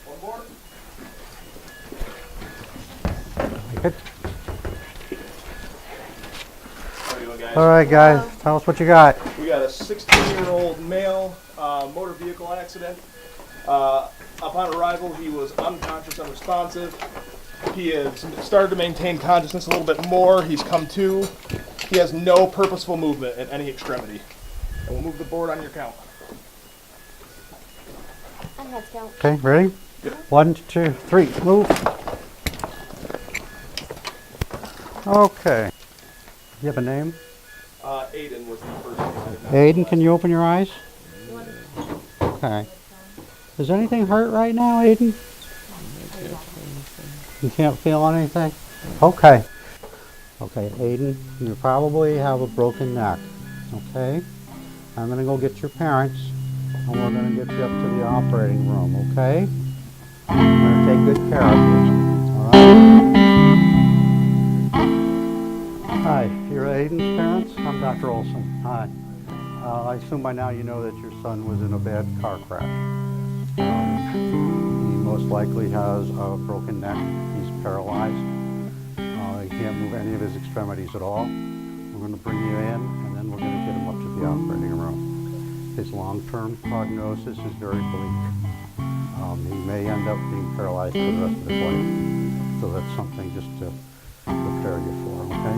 One more. Good. How you doing, guys? All right, guys, tell us what you got. We got a 16-year-old male motor vehicle accident. Upon arrival, he was unconscious, unresponsive. He has started to maintain consciousness a little bit more. He's come to. He has no purposeful movement at any extremity. And we'll move the board on your count. I have to count. Okay, ready? Yep. 1, 2, 3, move. Okay. You have a name? Aiden was the first one. Aiden, can you open your eyes? Okay. Is anything hurt right now, Aiden? You can't feel anything? Okay. Okay, Aiden, you probably have a broken neck. Okay? I'm going to go get your parents, and we're going to get you up to the operating room, okay? I'm going to take good care of you. All right? Hi, you're Aiden's parents? I'm Dr. Olson. Hi. I assume by now you know that your son was in a bad car crash. He most likely has a broken neck. He's paralyzed. He can't move any of his extremities at all. We're going to bring you in, and then we're going to get him up to the operating room. His long-term prognosis is very bleak. He may end up being paralyzed for the rest of his life. So that's something just to prepare you for, okay?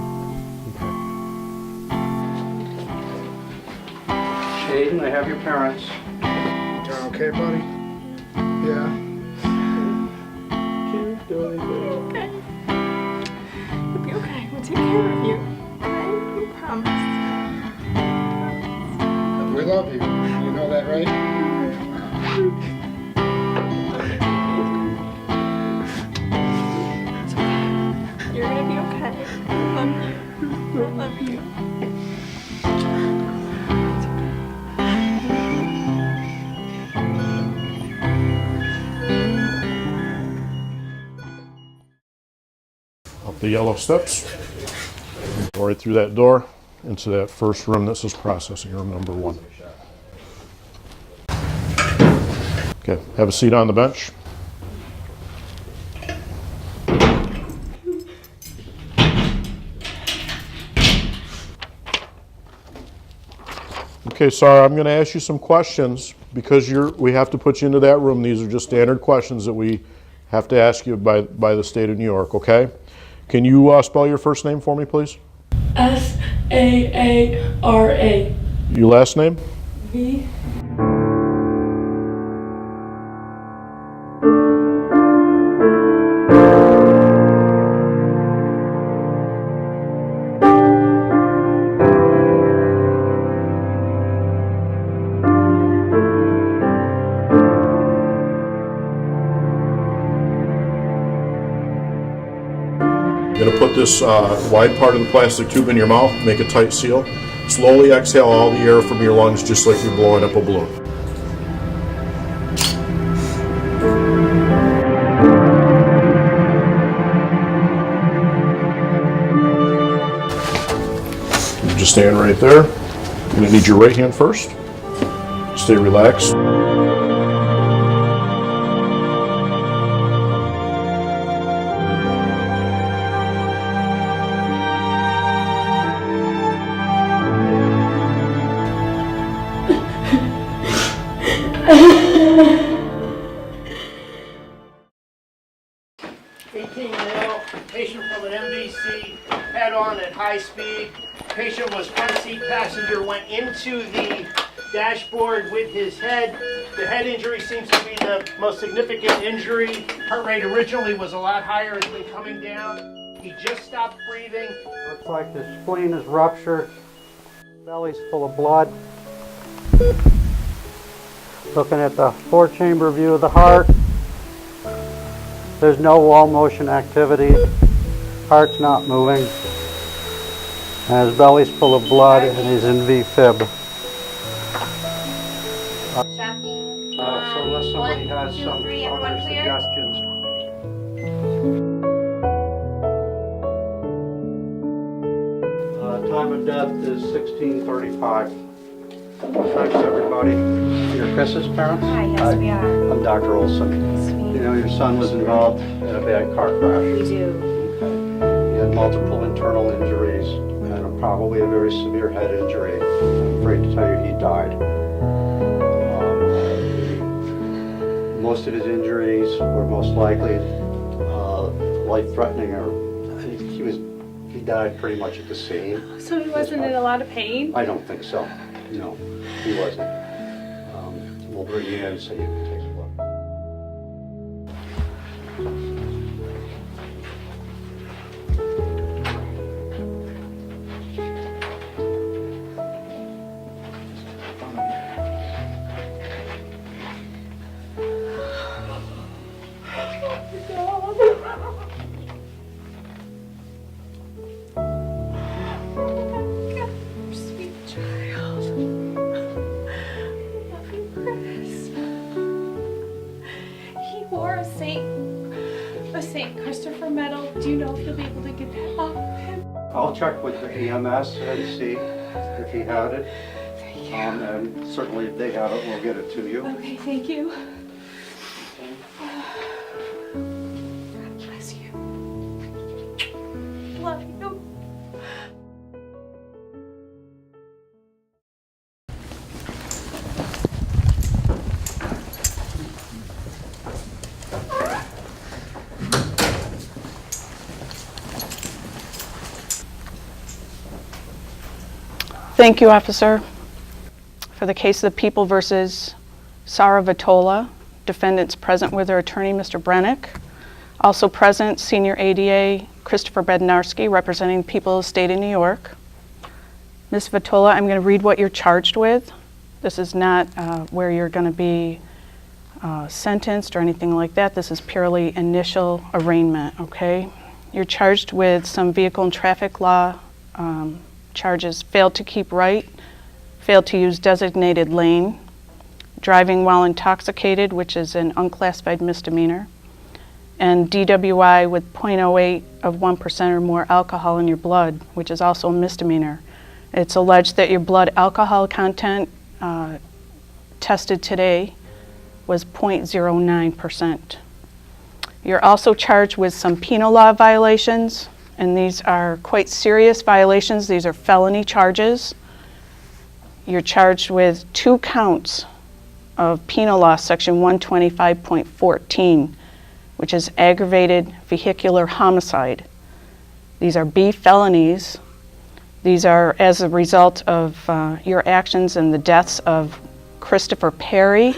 Aiden, I have your parents. You're okay, buddy? Yeah. Can you do anything? Okay. You'll be okay. We'll take care of you. Alright? We promise. We love you. You know that, right? You're gonna be okay. I love you. I love you. Up the yellow steps, go right through that door into that first room that says processing room number 1. Okay, have a seat on the bench. Okay, Sarah, I'm going to ask you some questions because we have to put you into that room. These are just standard questions that we have to ask you by the state of New York, okay? Can you spell your first name for me, please? S-A-A-R-A. Your last name? V. You're going to put this wide part of the plastic tube in your mouth, make a tight seal. Slowly exhale all the air from your lungs just like you're blowing up a balloon. Just stand right there. You're going to need your right hand first. Stay relaxed. Patient from an MVC, head on at high speed. Patient was front seat passenger, went into the dashboard with his head. The head injury seems to be the most significant injury. Heart rate originally was a lot higher, it's been coming down. He just stopped breathing. Looks like the spleen is ruptured. Belly's full of blood. Looking at the 4-chamber view of the heart. There's no wall motion activity. Heart's not moving. And his belly's full of blood and he's in V-fib. Shocking. So unless somebody has 1, 2, some 3, other everyone clear? suggestions. Time of death is 16:35. Thanks, everybody. You're Chris's parents? Hi, yes, we are. I'm Dr. Olson. Sweet. You know, your son was involved in a bad car crash. We do. Okay. He had multiple internal injuries and probably a very severe head injury. I'm afraid to tell you he died. Most of his injuries were most likely life-threatening, or he died pretty much at the scene. So he wasn't in a lot of pain? I don't think so. No, he wasn't. We'll bring you in so you can take a look. Sweet child. Love you, Chris. He wore a Saint Christopher medal. Do you know if you'll be able to get that off of him? I'll check with the EMS and see if he had it. And certainly if they have it, we'll get it to you. Okay, thank you. God bless you. Love you. Thank you, officer. For the case of the People versus Sarah Vitola, defendants present with their attorney, Mr. Brennick. Also present, Senior ADA Christopher Bednarski, representing the people of the state of New York. Ms. Vitola, I'm going to read what you're charged with. This is not where you're going to be sentenced or anything like that. This is purely initial arraignment, okay? You're charged with some vehicle and traffic law charges: failed to keep right, failed to use designated lane, driving while intoxicated, which is an unclassified misdemeanor, and DWI with 0.08 of 1% or more alcohol in your blood, which is also a misdemeanor. It's alleged that your blood alcohol content tested today was 0.09%. You're also charged with some penal law violations, and these are quite serious violations. These are felony charges. You're charged with 2 counts of penal law section 125.14, which is aggravated vehicular homicide. These are B felonies. These are as a result of your actions and the deaths of Christopher Perry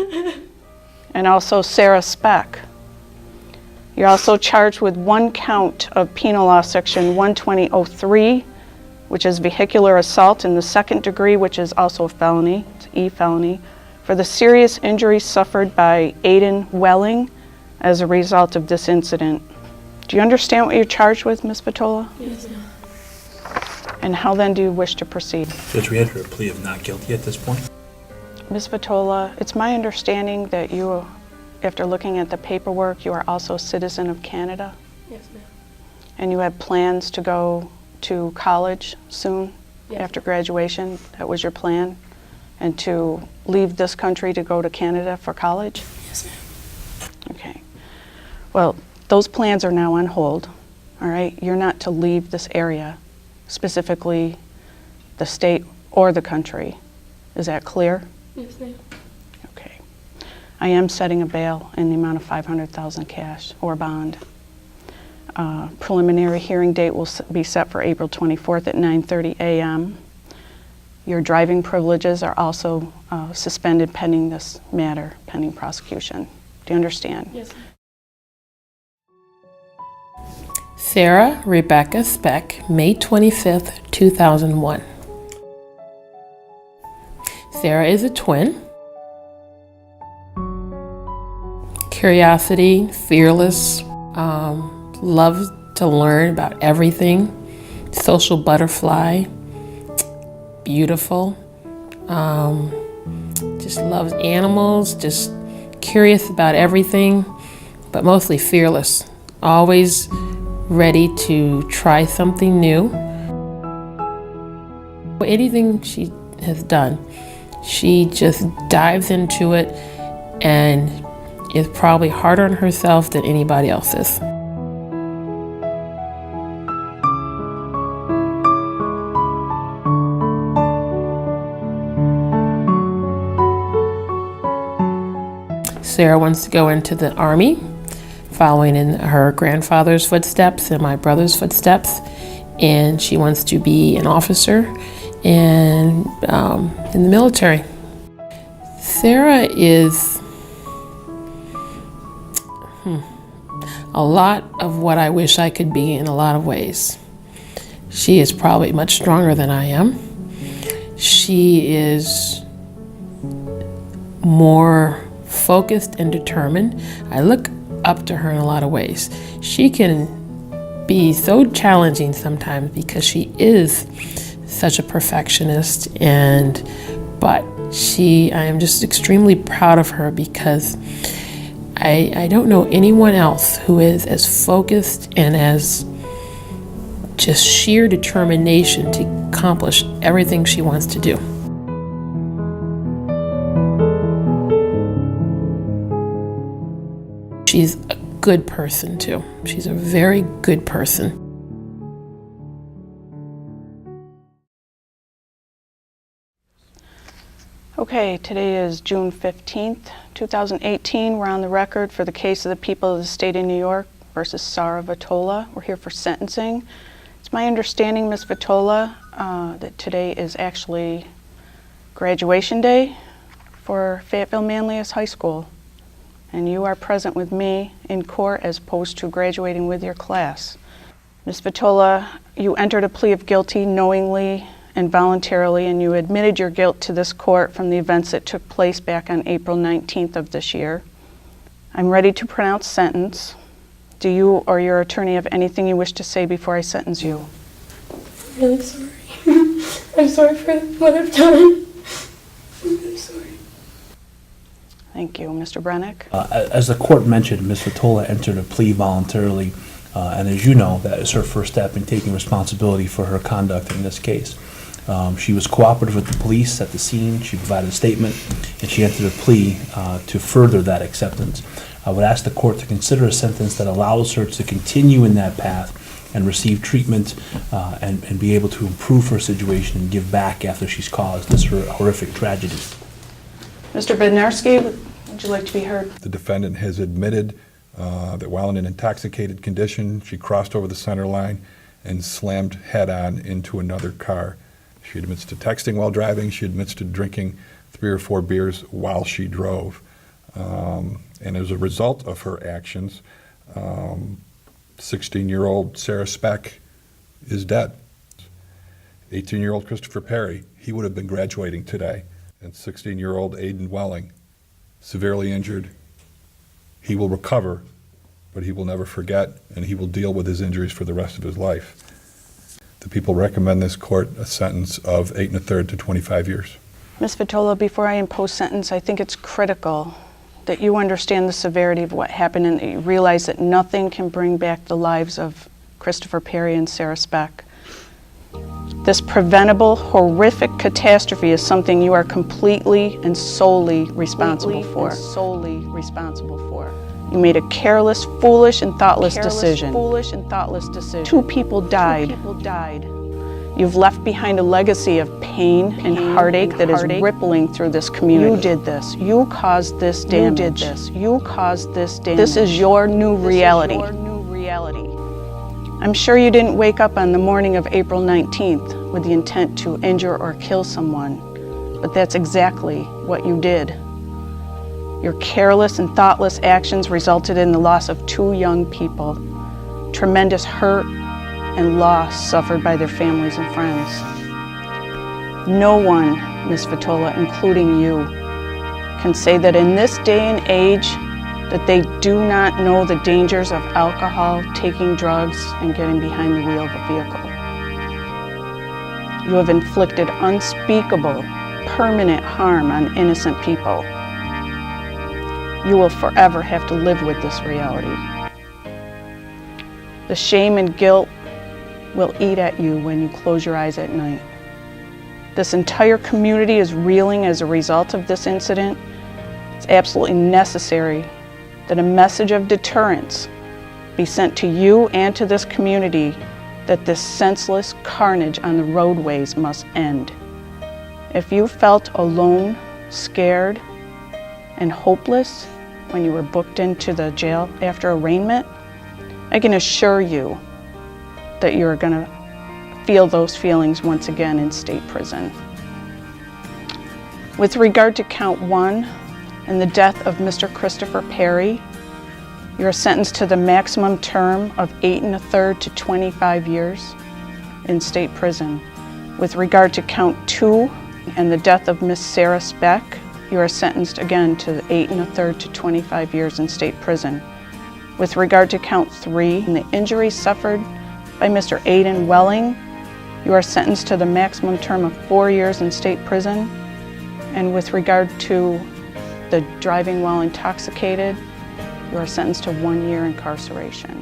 and also Sarah Speck. You're also charged with 1 count of penal law section 120.03, which is vehicular assault in the 2nd degree, which is also a felony, it's E felony, for the serious injuries suffered by Aiden Welling as a result of this incident. Do you understand what you're charged with, Ms. Vitola? Yes, ma'am. And how then do you wish to proceed? Judge, we enter a plea of not guilty at this point. Ms. Vitola, it's my understanding that you, after looking at the paperwork, you are also a citizen of Canada, Yes, ma'am. and you have plans to go to college soon Yes. after graduation. That was your plan? And to leave this country to go to Canada for college? Yes, ma'am. Okay. Well, those plans are now on hold, all right? You're not to leave this area, specifically the state or the country. Is that clear? Yes, ma'am. Okay. I am setting a bail in the amount of $500,000 cash or bond. Preliminary hearing date will be set for April 24th at 9:30 a.m. Your driving privileges are also suspended pending this matter, pending prosecution. Do you understand? Yes, ma'am. Sarah Rebecca Speck, May 25th, 2001. Sarah is a twin. Curiosity, fearless, loves to learn about everything, social butterfly, beautiful, just loves animals, just curious about everything, but mostly fearless, always ready to try something new. Anything she has done, She just dives into it and is probably harder on herself than anybody else is. Sarah wants to go into the Army, following in her grandfather's footsteps and my brother's footsteps, and she wants to be an officer in the military. Sarah is a lot of what I wish I could be in a lot of ways. She is probably much stronger than I am. She is more focused and determined. I look up to her in a lot of ways. She can be so challenging sometimes because she is such a perfectionist, but I am just extremely proud of her because I don't know anyone else who is as focused and as just sheer determination to accomplish everything she wants to do. She's a good person too. She's a very good person. Okay, today is June 15th, 2018. We're on the record for the case of the people of the state of New York versus Sara Vitola. We're here for sentencing. It's my understanding, Ms. Vitola, that today is actually graduation day for Fayetteville Manlius High School. And you are present with me in court as opposed to graduating with your class. Ms. Vitola, you entered a plea of guilty knowingly and voluntarily, and you admitted your guilt to this court from the events that took place back on April 19th of this year. I'm ready to pronounce sentence. Do you or your attorney have anything you wish to say before I sentence you? I'm really sorry. I'm sorry for what I've done. I'm really sorry. Thank you. Mr. Brennick? As the court mentioned, Ms. Vitola entered a plea voluntarily, and as you know, that is her first step in taking responsibility for her conduct in this case. She was cooperative with the police at the scene, she provided a statement, and she entered a plea to further that acceptance. I would ask the court to consider a sentence that allows her to continue in that path and receive treatment and be able to improve her situation and give back after she's caused this horrific tragedy. Mr. Bednarski, would you like to be heard? The defendant has admitted that while in an intoxicated condition, she crossed over the center line and slammed head-on into another car. She admits to texting while driving. She admits to drinking 3 or 4 beers while she drove. And as a result of her actions, 16-year-old Sarah Speck is dead. 18-year-old Christopher Perry, he would have been graduating today. And 16-year-old Aiden Welling, severely injured. He will recover, but he will never forget, and he will deal with his injuries for the rest of his life. The people recommend this court a sentence of 8 1/3 to 25 years. Ms. Vitola, before I impose sentence, I think it's critical that you understand the severity of what happened and that you realize that nothing can bring back the lives of Christopher Perry and Sarah Speck. This preventable, horrific catastrophe is something you are completely and solely responsible for. You made a careless, foolish, and thoughtless decision. 2 people died. You've left behind a legacy of pain and heartache that is rippling through this community. You did this. You caused this damage. This is your new reality. I'm sure you didn't wake up on the morning of April 19th with the intent to injure or kill someone, but that's exactly what you did. Your careless and thoughtless actions resulted in the loss of 2 young people, tremendous hurt and loss suffered by their families and friends. No one, Ms. Vitola, including you, can say that in this day and age that they do not know the dangers of alcohol, taking drugs, and getting behind the wheel of a vehicle. You have inflicted unspeakable, permanent harm on innocent people. You will forever have to live with this reality. The shame and guilt will eat at you when you close your eyes at night. This entire community is reeling as a result of this incident. It's absolutely necessary that a message of deterrence be sent to you and to this community that this senseless carnage on the roadways must end. If you felt alone, scared, and hopeless when you were booked into the jail after arraignment, I can assure you that you're going to feel those feelings once again in state prison. With regard to count 1 and the death of Mr. Christopher Perry, you're sentenced to the maximum term of 8 1/3 to 25 years in state prison. With regard to count 2 and the death of Miss Sarah Speck, you are sentenced again to 8 1/3 to 25 years in state prison. With regard to count 3 and the injuries suffered by Mr. Aiden Welling, you are sentenced to the maximum term of 4 years in state prison. And with regard to the driving while intoxicated, you are sentenced to 1 year incarceration.